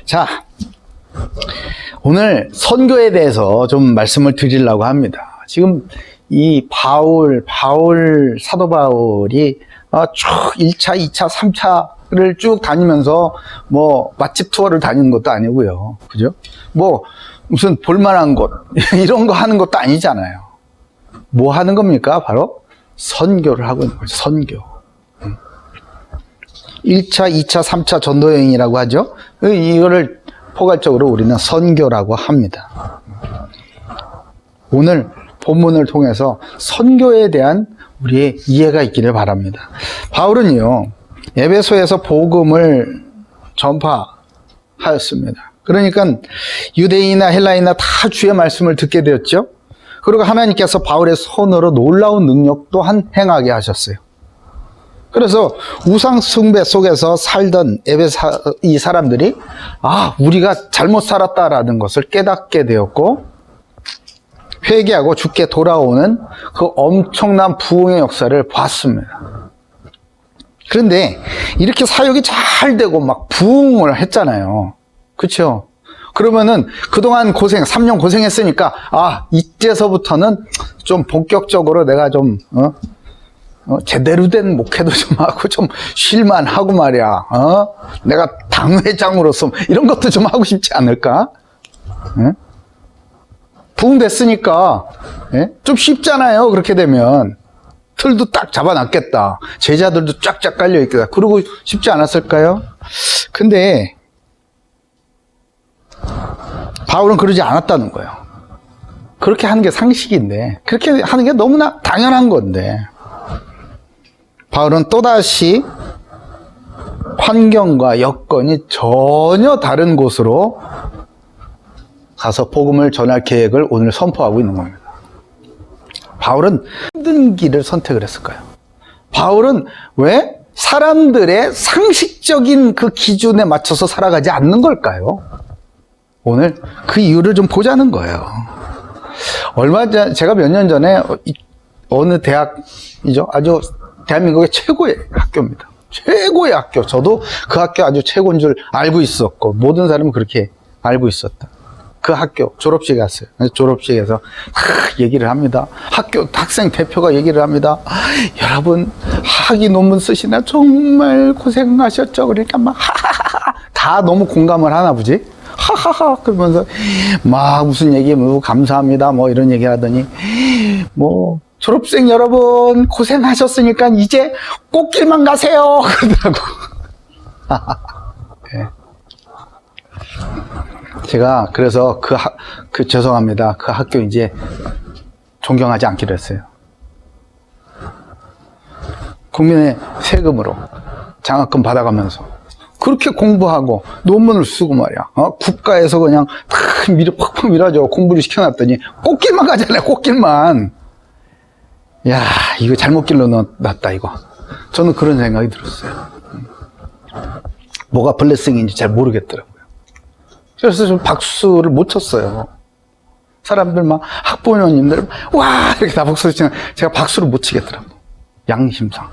자, 오늘 선교에 대해서 좀 말씀을 드리려고 합니다. 지금 이 사도 바울이 쭉 1차, 2차, 3차를 쭉 다니면서 뭐 맛집 투어를 다니는 것도 아니고요. 그죠? 뭐 무슨 볼만한 곳 이런 거 하는 것도 아니잖아요. 뭐 하는 겁니까? 바로 선교를 하고 있는 거죠. 선교. 1차, 2차, 3차 전도여행이라고 하죠. 이거를 포괄적으로 우리는 선교라고 합니다. 오늘 본문을 통해서 선교에 대한 우리의 이해가 있기를 바랍니다. 바울은요, 에베소에서 복음을 전파하였습니다. 그러니까 유대인이나 헬라인이나 다 주의 말씀을 듣게 되었죠. 그리고 하나님께서 바울의 손으로 놀라운 능력 또한 행하게 하셨어요. 그래서 우상 숭배 속에서 살던 에베소 이 사람들이 우리가 잘못 살았다라는 것을 깨닫게 되었고 회개하고 주께 돌아오는 그 엄청난 부흥의 역사를 봤습니다. 그런데 이렇게 사역이 잘 되고 막 부흥을 했잖아요. 그렇죠? 그러면은 그동안 3년 고생했으니까 이제서부터는 좀 본격적으로 내가 좀 제대로 된 목회도 좀 하고 좀 쉴만하고 말이야. 내가 당회장으로서 이런 것도 좀 하고 싶지 않을까? 부흥됐으니까 좀 쉽잖아요. 그렇게 되면 틀도 딱 잡아놨겠다. 제자들도 쫙쫙 깔려있겠다. 그러고 쉽지 않았을까요? 근데 바울은 그러지 않았다는 거예요. 그렇게 하는 게 상식인데, 그렇게 하는 게 너무나 당연한 건데, 바울은 또다시 환경과 여건이 전혀 다른 곳으로 가서 복음을 전할 계획을 오늘 선포하고 있는 겁니다. 바울은 힘든 길을 선택을 했을까요? 바울은 왜 사람들의 상식적인 그 기준에 맞춰서 살아가지 않는 걸까요? 오늘 그 이유를 좀 보자는 거예요. 제가 몇 년 전에 어느 대학이죠? 아주 대한민국의 최고의 학교입니다. 최고의 학교. 저도 그 학교 아주 최고인 줄 알고 있었고 모든 사람은 그렇게 알고 있었다. 그 학교 졸업식에 갔어요. 졸업식에서 얘기를 합니다. 학생 대표가 얘기를 합니다. 여러분 학위 논문 쓰시나 정말 고생하셨죠. 그러니까 막 다 너무 공감을 하나 보지. 하하하 그러면서 막 무슨 얘기 감사합니다 뭐 이런 얘기 하더니 졸업생 여러분 고생하셨으니까 이제 꽃길만 가세요 그러더라고. 네. 제가 그래서 죄송합니다. 그 학교 이제 존경하지 않기로 했어요. 국민의 세금으로 장학금 받아가면서 그렇게 공부하고 논문을 쓰고 말이야. 국가에서 그냥 팍팍 밀어줘 공부를 시켜놨더니 꽃길만 가잖아요. 꽃길만. 야, 이거 잘못 길로 놨다 이거. 저는 그런 생각이 들었어요. 뭐가 블레싱인지 잘 모르겠더라고요. 그래서 좀 박수를 못 쳤어요. 사람들 막 학부모님들 와 이렇게 다 박수를 치면 제가 박수를 못 치겠더라고요. 양심상.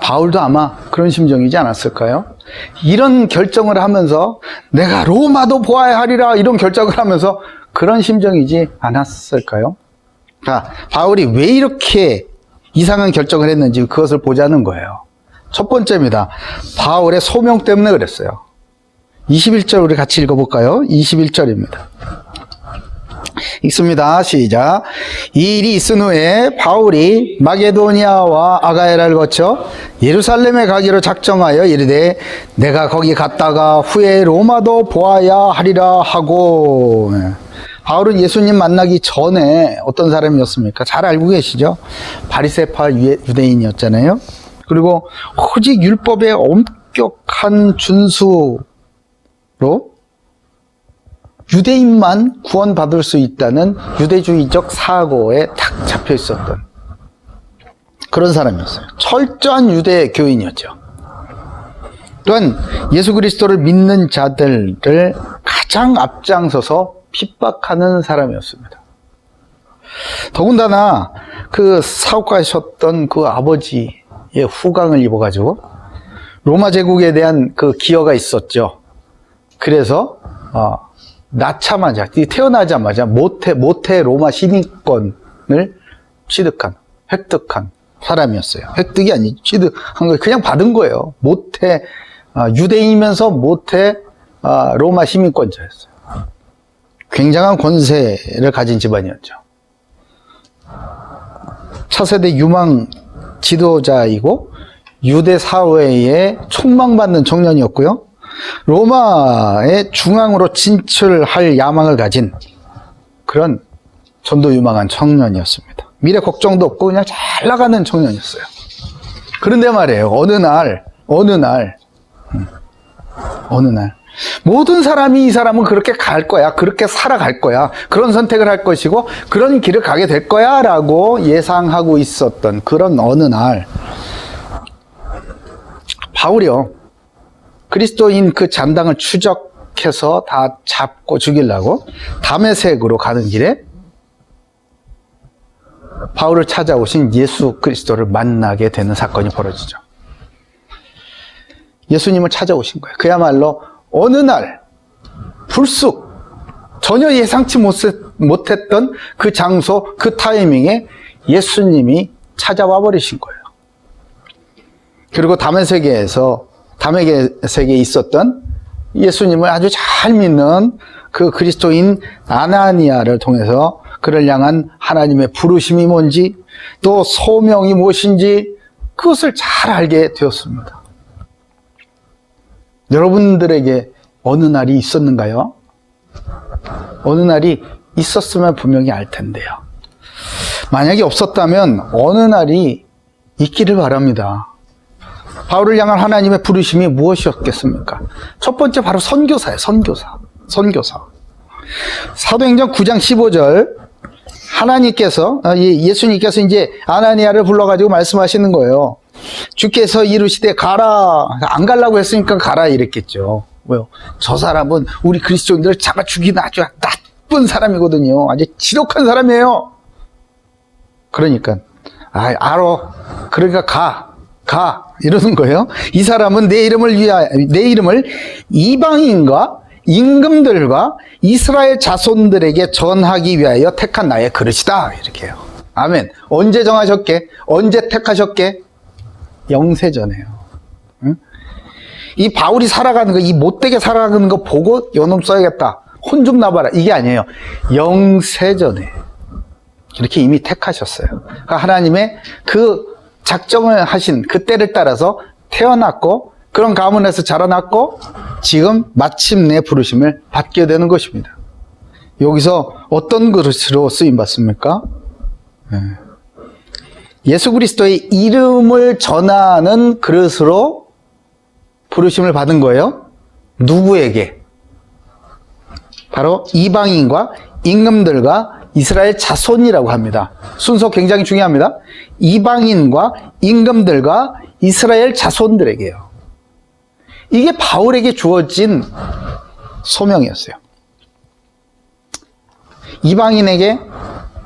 바울도 아마 그런 심정이지 않았을까요? 이런 결정을 하면서 내가 로마도 보아야 하리라 이런 결정을 하면서 그런 심정이지 않았을까요? 바울이 왜 이렇게 이상한 결정을 했는지 그것을 보자는 거예요. 첫 번째입니다. 바울의 소명 때문에 그랬어요. 21절 우리 같이 읽어볼까요? 21절입니다. 읽습니다. 시작. 이 일이 있은 후에 바울이 마게도니아와 아가야를 거쳐 예루살렘에 가기로 작정하여 이르되 내가 거기 갔다가 후에 로마도 보아야 하리라 하고. 바울은 예수님 만나기 전에 어떤 사람이었습니까? 잘 알고 계시죠? 바리새파 유대인이었잖아요. 그리고 오직 율법의 엄격한 준수로 유대인만 구원받을 수 있다는 유대주의적 사고에 탁 잡혀 있었던 그런 사람이었어요. 철저한 유대 교인이었죠. 또한 예수 그리스도를 믿는 자들을 가장 앞장서서 핍박하는 사람이었습니다. 더군다나 그 사업가셨던 그 아버지의 후광을 입어가지고 로마 제국에 대한 그 기여가 있었죠. 그래서 낳자마자, 태어나자마자 모태 로마 시민권을 획득한 사람이었어요. 획득이 아니고 취득한 거 그냥 받은 거예요. 유대인이면서 모태 로마 시민권자였어요. 굉장한 권세를 가진 집안이었죠. 차세대 유망 지도자이고 유대 사회에 촉망받는 청년이었고요. 로마의 중앙으로 진출할 야망을 가진 그런 전도 유망한 청년이었습니다. 미래 걱정도 없고 그냥 잘 나가는 청년이었어요. 그런데 말이에요. 어느 날 모든 사람이 이 사람은 그렇게 갈 거야. 그렇게 살아갈 거야. 그런 선택을 할 것이고 그런 길을 가게 될 거야 라고 예상하고 있었던 그런 어느 날 바울이요. 그리스도인 그 잔당을 추적해서 다 잡고 죽이려고 다메섹으로 가는 길에 바울을 찾아오신 예수 그리스도를 만나게 되는 사건이 벌어지죠. 예수님을 찾아오신 거예요. 그야말로 어느 날 불쑥 전혀 예상치 못했던 그 장소, 그 타이밍에 예수님이 찾아와 버리신 거예요. 그리고 다메섹에 있었던 예수님을 아주 잘 믿는 그 그리스도인 아나니아를 통해서 그를 향한 하나님의 부르심이 뭔지 또 소명이 무엇인지 그것을 잘 알게 되었습니다. 여러분들에게 어느 날이 있었는가요? 어느 날이 있었으면 분명히 알 텐데요. 만약에 없었다면 어느 날이 있기를 바랍니다. 바울을 향한 하나님의 부르심이 무엇이었겠습니까? 첫 번째 바로 선교사예요. 선교사. 사도행전 9장 15절 예수님께서 이제 아나니아를 불러가지고 말씀하시는 거예요. 주께서 이르시되 가라. 안 가려고 했으니까 가라 이랬겠죠. 왜요? 저 사람은 우리 그리스도인들을 잡아 죽이는 아주 나쁜 사람이거든요. 아주 지독한 사람이에요. 그러니까 알아. 그러니까 가 이러는 거예요. 이 사람은 내 이름을 이방인과 임금들과 이스라엘 자손들에게 전하기 위하여 택한 나의 그릇이다. 이렇게 해요. 아멘. 언제 정하셨게? 언제 택하셨게? 영세전에요. 응? 이 바울이 살아가는 거, 이 못되게 살아가는 거 보고 요놈 써야겠다. 혼 좀 나봐라. 이게 아니에요. 영세전에 이렇게 이미 택하셨어요. 그러니까 하나님의 그 작정을 하신 그 때를 따라서 태어났고 그런 가문에서 자라났고 지금 마침내 부르심을 받게 되는 것입니다. 여기서 어떤 그릇으로 쓰임받습니까? 예수 그리스도의 이름을 전하는 그릇으로 부르심을 받은 거예요. 누구에게? 바로 이방인과 임금들과 이스라엘 자손이라고 합니다. 순서 굉장히 중요합니다. 이방인과 임금들과 이스라엘 자손들에게요. 이게 바울에게 주어진 소명이었어요. 이방인에게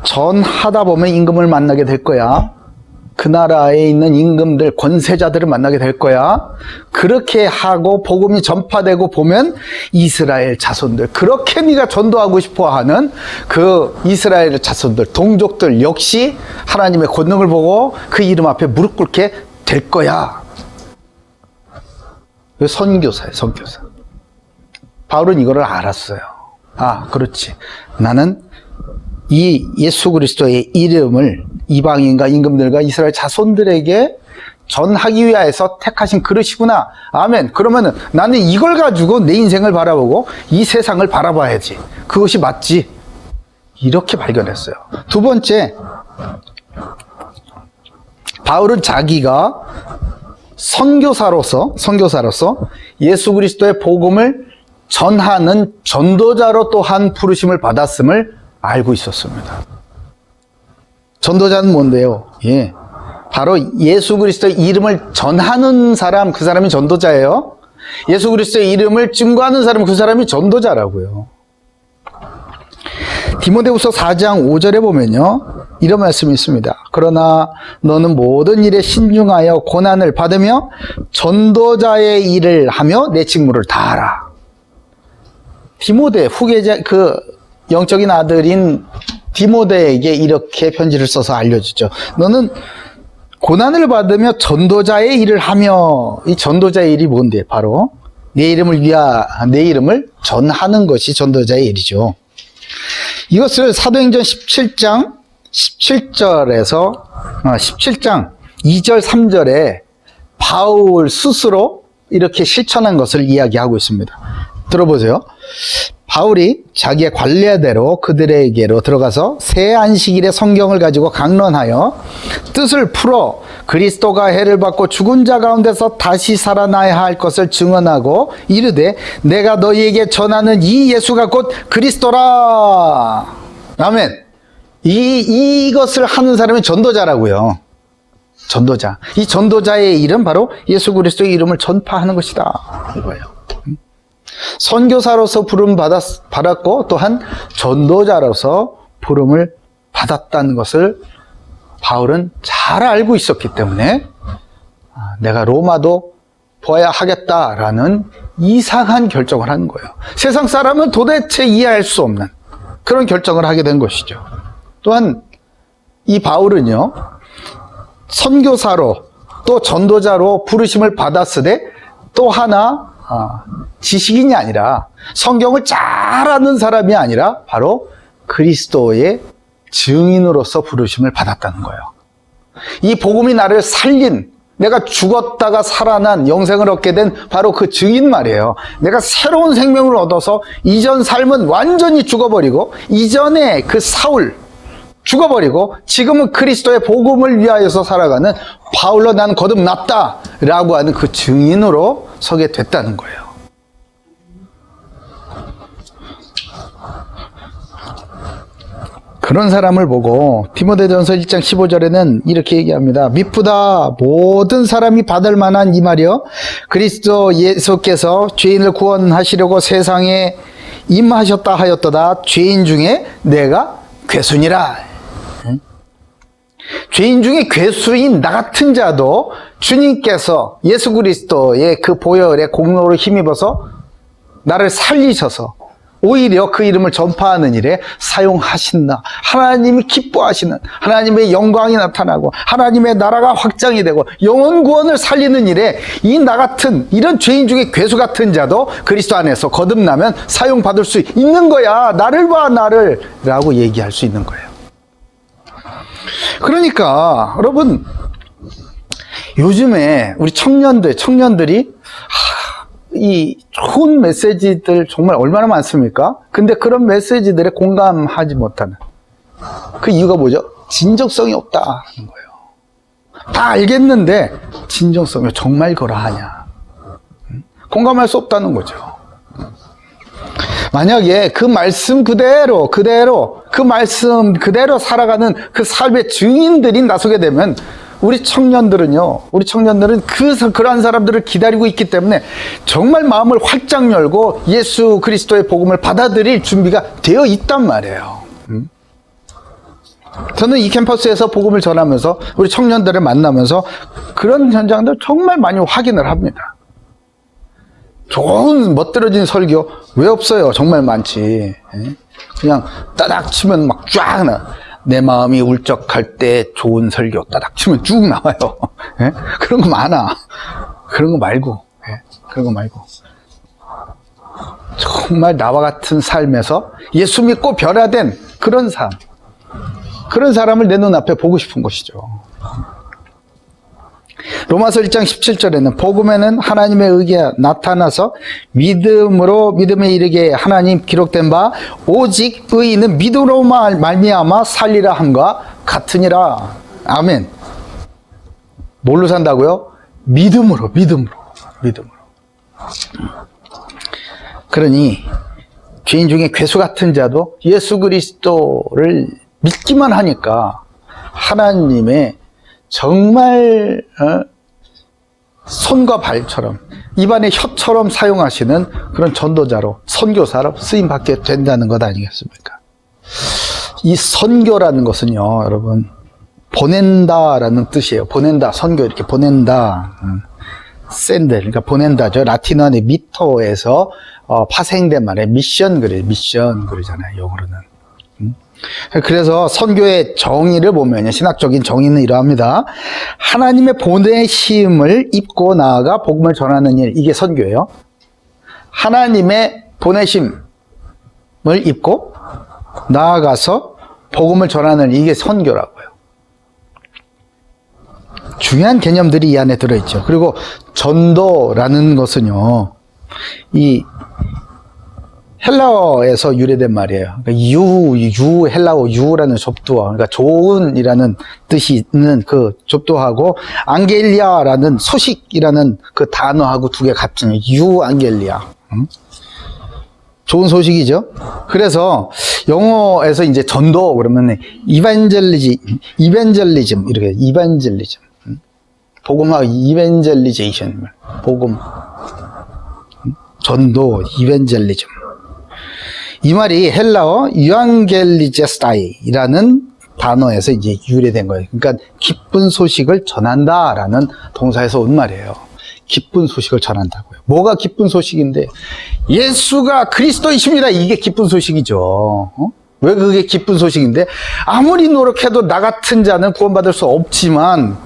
전하다 보면 임금을 만나게 될 거야. 그 나라에 있는 임금들, 권세자들을 만나게 될 거야. 그렇게 하고 복음이 전파되고 보면 이스라엘 자손들, 그렇게 네가 전도하고 싶어하는 그 이스라엘 자손들, 동족들 역시 하나님의 권능을 보고 그 이름 앞에 무릎 꿇게 될 거야. 선교사예요, 선교사. 바울은 이거를 알았어요. 그렇지. 나는 이 예수 그리스도의 이름을 이방인과 임금들과 이스라엘 자손들에게 전하기 위하여서 택하신 그릇이구나. 아멘. 그러면은 나는 이걸 가지고 내 인생을 바라보고 이 세상을 바라봐야지. 그것이 맞지. 이렇게 발견했어요. 두 번째, 바울은 자기가 선교사로서 예수 그리스도의 복음을 전하는 전도자로 또한 부르심을 받았음을 알고 있었습니다. 전도자는 뭔데요? 바로 예수 그리스도의 이름을 전하는 사람, 그 사람이 전도자예요. 예수 그리스도의 이름을 증거하는 사람, 그 사람이 전도자라고요. 디모데후서 4장 5절에 보면요, 이런 말씀이 있습니다. 그러나 너는 모든 일에 신중하여 고난을 받으며 전도자의 일을 하며 내 직무를 다하라. 디모데 후계자, 그 영적인 아들인 디모데에게 이렇게 편지를 써서 알려주죠. 너는 고난을 받으며 전도자의 일을 하며, 이 전도자의 일이 뭔데? 바로 내 이름을 전하는 것이 전도자의 일이죠. 이것을 사도행전 17장 17장 2절 3절에 바울 스스로 이렇게 실천한 것을 이야기하고 있습니다. 들어보세요. 바울이 자기의 관례대로 그들에게로 들어가서 새 안식일에 성경을 가지고 강론하여 뜻을 풀어 그리스도가 해를 받고 죽은 자 가운데서 다시 살아나야 할 것을 증언하고 이르되 내가 너희에게 전하는 이 예수가 곧 그리스도라. 아멘. 이것을 하는 사람이 전도자라고요. 전도자. 이 전도자의 일은 바로 예수 그리스도의 이름을 전파하는 것이다. 이거예요. 선교사로서 부름 받았고 또한 전도자로서 부름을 받았다는 것을 바울은 잘 알고 있었기 때문에 내가 로마도 보아야 하겠다라는 이상한 결정을 하는 거예요. 세상 사람은 도대체 이해할 수 없는 그런 결정을 하게 된 것이죠. 또한 이 바울은요, 선교사로 또 전도자로 부르심을 받았으되 또 하나 지식인이 아니라 성경을 잘 아는 사람이 아니라 바로 그리스도의 증인으로서 부르심을 받았다는 거예요. 이 복음이 나를 살린, 내가 죽었다가 살아난 영생을 얻게 된 바로 그 증인 말이에요. 내가 새로운 생명을 얻어서 이전 삶은 완전히 죽어버리고 이전에 그 사울 죽어버리고 지금은 그리스도의 복음을 위하여서 살아가는 바울로 나는 거듭났다 라고 하는 그 증인으로 서게 됐다는 거예요. 그런 사람을 보고 디모데전서 1장 15절에는 이렇게 얘기합니다. 미쁘다 모든 사람이 받을 만한 이 말이여 그리스도 예수께서 죄인을 구원하시려고 세상에 임하셨다 하였도다. 죄인 중에 내가 괴순이라. 죄인 중에 괴수인 나 같은 자도 주님께서 예수 그리스도의 그 보혈의 공로를 힘입어서 나를 살리셔서 오히려 그 이름을 전파하는 일에 사용하신다. 하나님이 기뻐하시는 하나님의 영광이 나타나고 하나님의 나라가 확장이 되고 영혼 구원을 살리는 일에 이 나 같은 이런 죄인 중에 괴수 같은 자도 그리스도 안에서 거듭나면 사용받을 수 있는 거야. 나를 봐 나를 라고 얘기할 수 있는 거예요. 그러니까 여러분 요즘에 우리 청년들이 이 좋은 메시지들 정말 얼마나 많습니까? 근데 그런 메시지들에 공감하지 못하는 그 이유가 뭐죠? 진정성이 없다는 거예요. 다 알겠는데 진정성이 정말 그러하냐? 공감할 수 없다는 거죠. 만약에 그 말씀 그대로 그 말씀 그대로 살아가는 그 삶의 증인들이 나서게 되면 우리 청년들은 그러한 사람들을 기다리고 있기 때문에 정말 마음을 활짝 열고 예수 그리스도의 복음을 받아들일 준비가 되어 있단 말이에요. 저는 이 캠퍼스에서 복음을 전하면서 우리 청년들을 만나면서 그런 현장들 정말 많이 확인을 합니다. 좋은 멋들어진 설교 왜 없어요? 정말 많지. 그냥 따닥 치면 막 쫙 나. 내 마음이 울적할 때 좋은 설교 따닥 치면 쭉 나와요. 그런 거 많아. 그런 거 말고. 그런 거 말고. 정말 나와 같은 삶에서 예수 믿고 변화된 그런 삶. 그런 사람을 내 눈앞에 보고 싶은 것이죠. 로마서 1장 17절에는 복음에는 하나님의 의가 나타나서 믿음에 이르게 하나님 기록된 바 오직 의인은 믿음으로 말미암아 살리라 함과 같으니라. 아멘. 뭘로 산다고요? 믿음으로. 그러니 죄인 중에 괴수 같은 자도 예수 그리스도를 믿기만 하니까 하나님의 정말 손과 발처럼 입안의 혀처럼 사용하시는 그런 전도자로 선교사로 쓰임받게 된다는 것 아니겠습니까? 이 선교라는 것은요, 여러분, 보낸다라는 뜻이에요. 보낸다, 선교 이렇게 보낸다. 샌들, 그러니까 보낸다죠. 라틴어의 미터에서 파생된 말에 미션 미션 그러잖아요, 영어로는. 그래서 선교의 정의를 보면요, 신학적인 정의는 이러합니다. 하나님의 보내심을 입고 나아가 복음을 전하는 일, 이게 선교예요. 하나님의 보내심을 입고 나아가서 복음을 전하는 일, 이게 선교라고요. 중요한 개념들이 이 안에 들어있죠. 그리고 전도라는 것은요, 이 헬라어에서 유래된 말이에요. 그러니까 헬라어 유라는 접두어, 그러니까 좋은이라는 뜻이 있는 그 접두하고 앙겔리아라는 소식이라는 그 단어하고 두 개 같은 앙겔리아. 좋은 소식이죠. 그래서 영어에서 이제 전도 그러면 이벤젤리즘 이렇게 이벤젤리즘. 복음화 이벤젤리제이션, 복음, 전도, 이벤젤리즘. 이 말이 헬라어 유앙겔리제스타이라는 단어에서 이제 유래된 거예요. 그러니까 기쁜 소식을 전한다라는 동사에서 온 말이에요. 기쁜 소식을 전한다고요. 뭐가 기쁜 소식인데? 예수가 그리스도이십니다. 이게 기쁜 소식이죠. 왜 그게 기쁜 소식인데? 아무리 노력해도 나 같은 자는 구원받을 수 없지만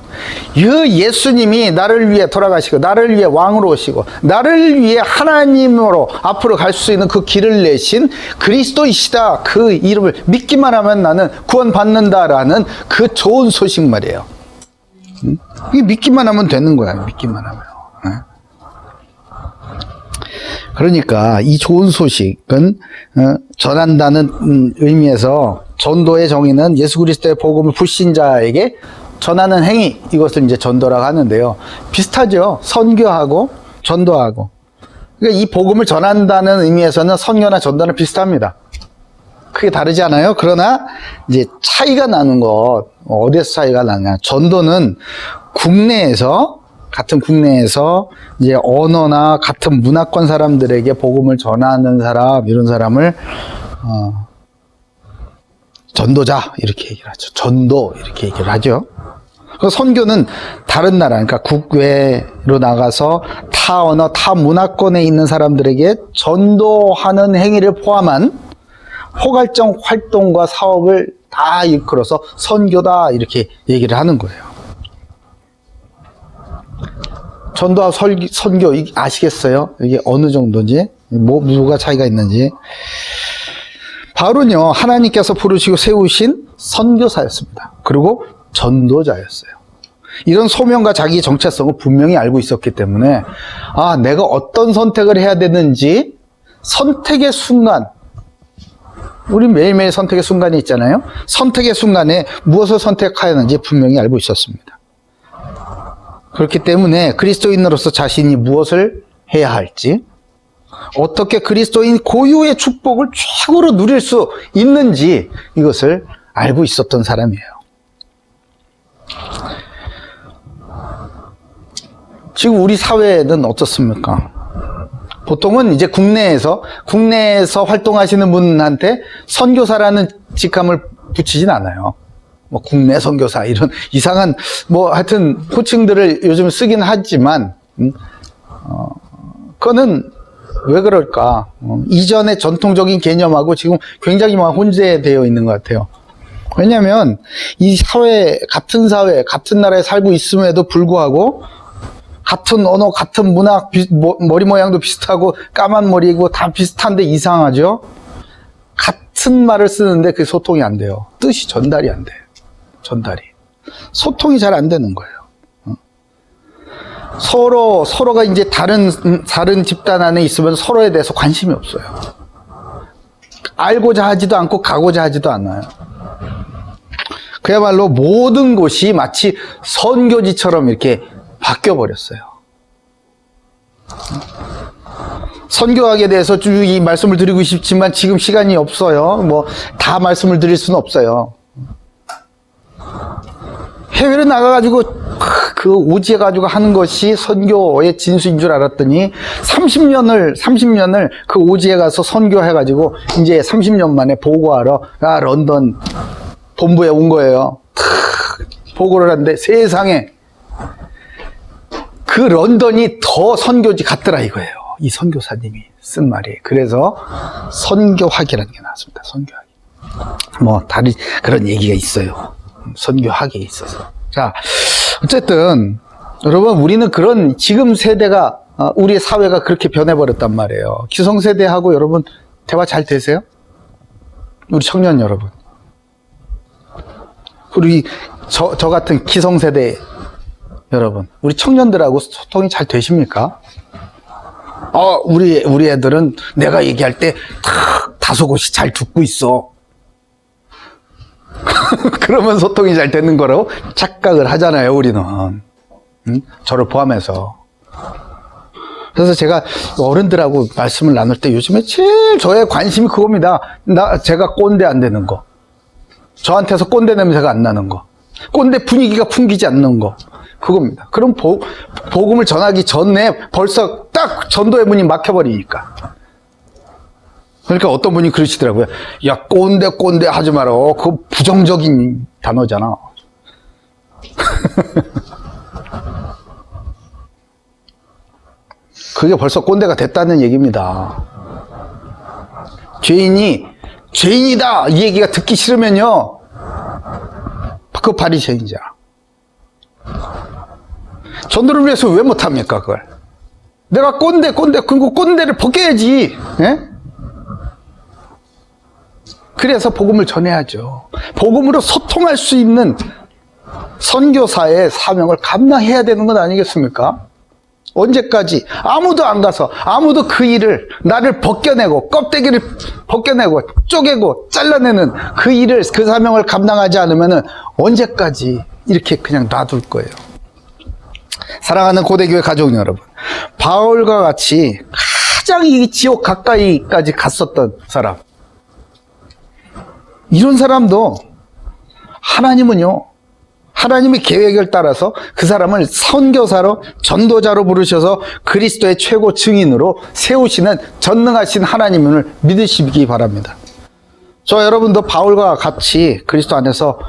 이 예수님이 나를 위해 돌아가시고 나를 위해 왕으로 오시고 나를 위해 하나님으로 앞으로 갈 수 있는 그 길을 내신 그리스도이시다, 그 이름을 믿기만 하면 나는 구원받는다라는 그 좋은 소식 말이에요. 이게 믿기만 하면 되는 거야. 믿기만 하면. 그러니까 이 좋은 소식은 전한다는 의미에서 전도의 정의는 예수 그리스도의 복음을 불신자에게 전하는 행위, 이것을 이제 전도라고 하는데요. 비슷하죠. 선교하고 전도하고. 그러니까 이 복음을 전한다는 의미에서는 선교나 전도는 비슷합니다. 크게 다르지 않아요? 그러나 이제 차이가 나는 것, 어디에서 차이가 나냐? 전도는 같은 국내에서 이제 언어나 같은 문화권 사람들에게 복음을 전하는 사람, 이런 사람을 전도자 이렇게 얘기를 하죠. 전도 이렇게 얘기를 하죠. 그 선교는 다른 나라, 그러니까 국외로 나가서 타 언어, 타 문화권에 있는 사람들에게 전도하는 행위를 포함한 포괄적 활동과 사업을 다 일컬어서 선교다 이렇게 얘기를 하는 거예요. 전도와 선교 아시겠어요? 이게 어느 정도인지, 뭐가 차이가 있는지. 바울은요, 하나님께서 부르시고 세우신 선교사였습니다. 그리고 전도자였어요. 이런 소명과 자기 정체성을 분명히 알고 있었기 때문에 내가 어떤 선택을 해야 되는지 선택의 순간, 우리 매일매일 선택의 순간이 있잖아요. 선택의 순간에 무엇을 선택해야 하는지 분명히 알고 있었습니다. 그렇기 때문에 그리스도인으로서 자신이 무엇을 해야 할지, 어떻게 그리스도인 고유의 축복을 최고로 누릴 수 있는지 이것을 알고 있었던 사람이에요. 지금 우리 사회는 어떻습니까? 보통은 이제 국내에서 활동하시는 분한테 선교사라는 직함을 붙이진 않아요. 뭐 국내 선교사 이런 이상한 하여튼 호칭들을 요즘 쓰긴 하지만 그거는 왜 그럴까? 이전의 전통적인 개념하고 지금 굉장히 혼재되어 있는 것 같아요. 왜냐하면 이 같은 사회, 같은 나라에 살고 있음에도 불구하고 같은 언어, 같은 문화, 머리 모양도 비슷하고 까만 머리고 다 비슷한데 이상하죠? 같은 말을 쓰는데 그게 소통이 안 돼요. 뜻이 전달이 안 돼요. 소통이 잘 안 되는 거예요. 서로가 이제 다른 집단 안에 있으면 서로에 대해서 관심이 없어요. 알고자 하지도 않고 가고자 하지도 않아요. 그야말로 모든 곳이 마치 선교지처럼 이렇게 바뀌어버렸어요. 선교학에 대해서 쭉 이 말씀을 드리고 싶지만 지금 시간이 없어요. 다 말씀을 드릴 수는 없어요. 해외로 나가가지고 그 오지해가지고 하는 것이 선교의 진수인 줄 알았더니 30년을 그 오지에 가서 선교해가지고 이제 30년 만에 보고하러 런던 본부에 온 거예요. 보고를 하는데 세상에 그 런던이 더 선교지 같더라 이거예요. 이 선교사님이 쓴 말이에요. 그래서 선교학이라는 게 나왔습니다. 선교학. 뭐 다른 그런 얘기가 있어요. 선교학에 있어서. 자, 어쨌든 여러분 우리는 그런 지금 세대가 우리 사회가 그렇게 변해버렸단 말이에요. 기성세대하고 여러분 대화 잘 되세요? 우리 청년 여러분. 우리 저 같은 기성세대 여러분, 우리 청년들하고 소통이 잘 되십니까? 우리 애들은 내가 얘기할 때 다소곳이 잘 듣고 있어. 그러면 소통이 잘 되는 거라고 착각을 하잖아요, 우리는. 응? 저를 포함해서. 그래서 제가 어른들하고 말씀을 나눌 때 요즘에 제일 저의 관심이 그겁니다. 제가 꼰대 안 되는 거. 저한테서 꼰대 냄새가 안 나는 거. 꼰대 분위기가 풍기지 않는 거. 그겁니다. 그럼 복음을 전하기 전에 벌써 딱 전도의 문이 막혀버리니까. 그러니까 어떤 분이 그러시더라고요. 야, 꼰대 하지 마라. 그거 부정적인 단어잖아. 그게 벌써 꼰대가 됐다는 얘기입니다. 죄인이다! 이 얘기가 듣기 싫으면요. 그 바리새인이잖아. 전도를 위해서 왜 못합니까, 그걸? 내가 꼰대, 그리고 꼰대를 벗겨야지. 예? 그래서 복음을 전해야죠. 복음으로 소통할 수 있는 선교사의 사명을 감당해야 되는 것 아니겠습니까? 언제까지 아무도 안 가서 아무도 그 일을 나를 벗겨내고 껍데기를 벗겨내고 쪼개고 잘라내는 그 일을 그 사명을 감당하지 않으면 언제까지 이렇게 그냥 놔둘 거예요. 사랑하는 고대교회 가족 여러분, 바울과 같이 가장 이 지옥 가까이까지 갔었던 사람, 이런 사람도 하나님은요, 하나님의 계획을 따라서 그 사람을 선교사로 전도자로 부르셔서 그리스도의 최고 증인으로 세우시는 전능하신 하나님을 믿으시기 바랍니다. 저 여러분도 바울과 같이 그리스도 안에서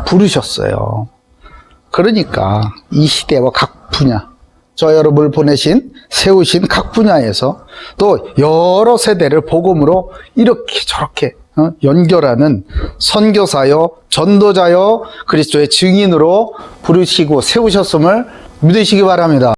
부르셨어요. 그러니까 이 시대와 각 분야, 저 여러분을 세우신 각 분야에서 또 여러 세대를 복음으로 이렇게 저렇게 연결하는 선교사요, 전도자요, 그리스도의 증인으로 부르시고 세우셨음을 믿으시기 바랍니다.